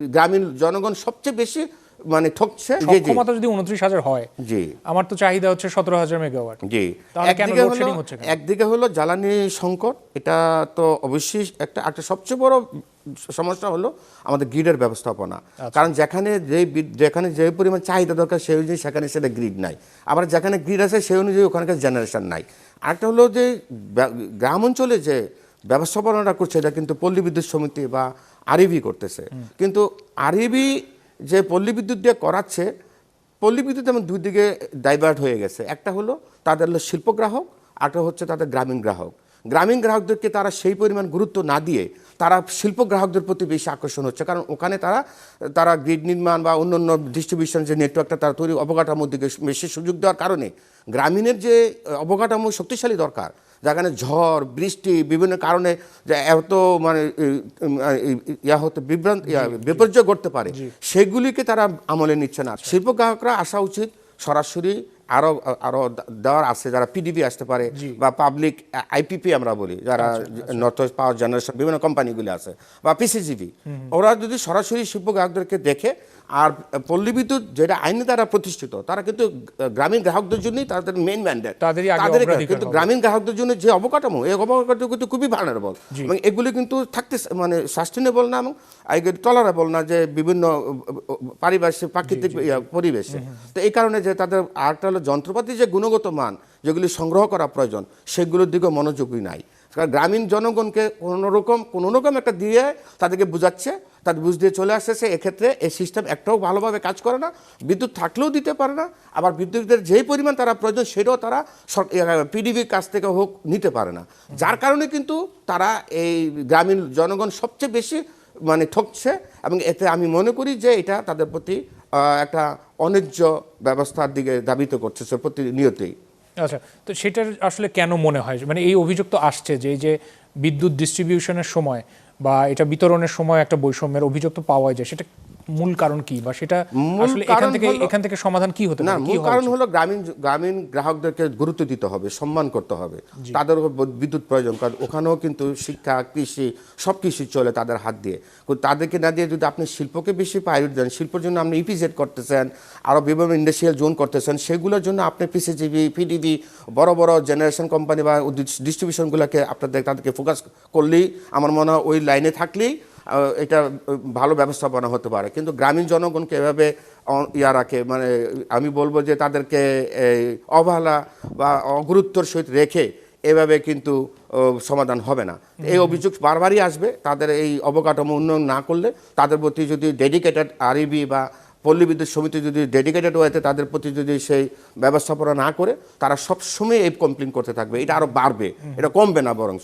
গ্রামীণ জনগণ সবচেয়ে বেশি মানে ঠকছে। সক্ষমতা যদি 29,000 হয়, জি, আমার তো চাহিদা হচ্ছে 17,000 মেগাওয়াট। জি, তাহলে কেন লোডশেডিং হচ্ছে? একদিকে হলো জ্বালানি সংকট, এটা তো অবশ্যই একটা সবচেয়ে বড় সমস্যা হলো আমাদের গ্রিডের ব্যবস্থাপনা। কারণ যেখানে যে পরিমাণ চাহিদা দরকার সেই অনুযায়ী সেখানে সেটা গ্রিড নাই, আবার যেখানে গ্রিড আছে সেই অনুযায়ী ওখানকার জেনারেশন নাই। আরেকটা হলো যে গ্রাম অঞ্চলে যে ব্যবস্থাপনাটা করছে এটা কিন্তু পল্লী বিদ্যুৎ সমিতি বা আরইবি করতেছে, কিন্তু আরইবি যে পল্লী বিদ্যুৎ দিয়ে করাচ্ছে, পল্লী বিদ্যুৎ এমন দুই দিকে ডাইভার্ট হয়ে গেছে। একটা হলো তাদের হলো শিল্প গ্রাহক, আরেকটা হচ্ছে তাদের গ্রামীণ গ্রাহক। গ্রামীণ গ্রাহকদেরকে তারা সেই পরিমাণ গুরুত্ব না দিয়ে তারা শিল্প গ্রাহকদের প্রতি বেশি আকর্ষণ হচ্ছে, কারণ ওখানে তারা গ্রিড নির্মাণ বা অন্যান্য ডিস্ট্রিবিউশন যে নেটওয়ার্কটা তারা তৈরি অবকাঠামোর দিকে বেশি সুযোগ দেওয়ার কারণে গ্রামীণের যে অবকাঠামো শক্তিশালী দরকার, যেখানে ঝড় বৃষ্টি বিভিন্ন কারণে যে এত মানে বিপর্যয় ঘটতে পারে সেগুলিকে তারা আমলে নিচ্ছে না। শিল্প গ্রাহকরা আসা উচিত সরাসরি, আরো দেওয়ার আছে যারা পিডিবি আসতে পারে বা পাবলিক আইপিপি আমরা বলি, যারা নর্থ ওয়েস্ট পাওয়ার জেনারেশন বিভিন্ন কোম্পানিগুলি আছে বা পিসিজিবি, ওরা যদি সরাসরি শিল্প গ্রাহকদেরকে দেখে, আর পল্লী বিদ্যুৎ যেটা আইনে দ্বারা প্রতিষ্ঠিত, তারা কিন্তু গ্রামীণ গ্রাহকদের জন্যই তাদের মেইন ম্যান্ডেট, কিন্তু গ্রামীণ গ্রাহকদের জন্য যে অবকাঠামো, এই অবকাঠামো কিন্তু খুবই ভালনারেবল এবং এগুলি কিন্তু থাকতে মানে সাস্টেনেবল না এবং টলারেবল না, যে বিভিন্ন পারিপার্শ্বিক প্রাকৃতিক পরিবেশে। তো এই কারণে যে তাদের আরেকটা হলো যন্ত্রপাতি যে গুণগত মান যেগুলি সংগ্রহ করা প্রয়োজন সেগুলোর দিকেও মনোযোগী নাই। কারণ গ্রামীণ জনগণকে কোনো রকম একটা দিয়ে তাদেরকে বোঝাচ্ছে, তাদের বুঝ দিয়ে চলে আসতেছে। এক্ষেত্রে এই সিস্টেম একটাও ভালোভাবে কাজ করে না, বিদ্যুৎ থাকলেও দিতে পারে না, আবার বিদ্যুতের যেই পরিমাণ তারা প্রয়োজন সেটাও তারা পিডিবির কাছ থেকে হোক নিতে পারে না, যার কারণে কিন্তু তারা এই গ্রামীণ জনগণ সবচেয়ে বেশি মানে ঠকছে। এবং এতে আমি মনে করি যে এটা তাদের প্রতি একটা অন্যায্য ব্যবস্থার দিকে ধাবিত করছে প্রতিনিয়তই। আচ্ছা, তো সেটার আসলে কেন মনে হয়, মানে এই অভিযোগ তো আসছে যে এই যে বিদ্যুৎ ডিস্ট্রিবিউশনের সময় বা এটা বিতরণের সময় একটা বৈষম্যের অভিযোগ তো পাওয়া যায়, সেটা মূল কারণ কি, বা সেটা আসলে এখান থেকে সমাধান কি হতে পারে? মূল কারণ হলো গ্রামীণ গ্রাহকদেরকে গুরুত্ব দিতে হবে, সম্মান করতে হবে, তাদের বিদ্যুৎ প্রয়োজন, কারণ ওখানেও কিন্তু শিক্ষা কৃষি সব কিছু চলে তাদের হাত দিয়ে। তাদেরকে না দিয়ে যদি আপনি শিল্পকে বেশি প্রায়োরিটি দেন, শিল্পের জন্য আপনি ইপিজেড করতেছেন, আরও বিভিন্ন ইন্ডাস্ট্রিয়াল জোন করতেছেন, সেগুলোর জন্য আপনি পিসিজিবি পিডিবি বড় বড় জেনারেশন কোম্পানি বা ডিস্ট্রিবিউশনগুলোকে তাদেরকে ফোকাস করলেই আমার মনে হয় ওই লাইনে থাকলেই এটা ভালো ব্যবস্থাপনা হতে পারে। কিন্তু গ্রামীণ জনগণকে এভাবে রাখে, মানে আমি বলবো যে তাদেরকে অবহেলা বা অগুরুত্বর সহিত রেখে এভাবে কিন্তু সমাধান হবে না। এই অভিযোগ বারবারই আসবে, তাদের এই অবকাঠামো উন্নয়ন না করলে, তাদের প্রতি যদি ডেডিকেটেড আরইবি বা পল্লী বিদ্যুৎ সমিতি যদি ডেডিকেটেড হয়েছে তাদের প্রতি যদি সেই ব্যবস্থাপনা না করে, তারা সবসময় এই কমপ্লেন করতে থাকবে, এটা আরও বাড়বে, এটা কমবে না বরং।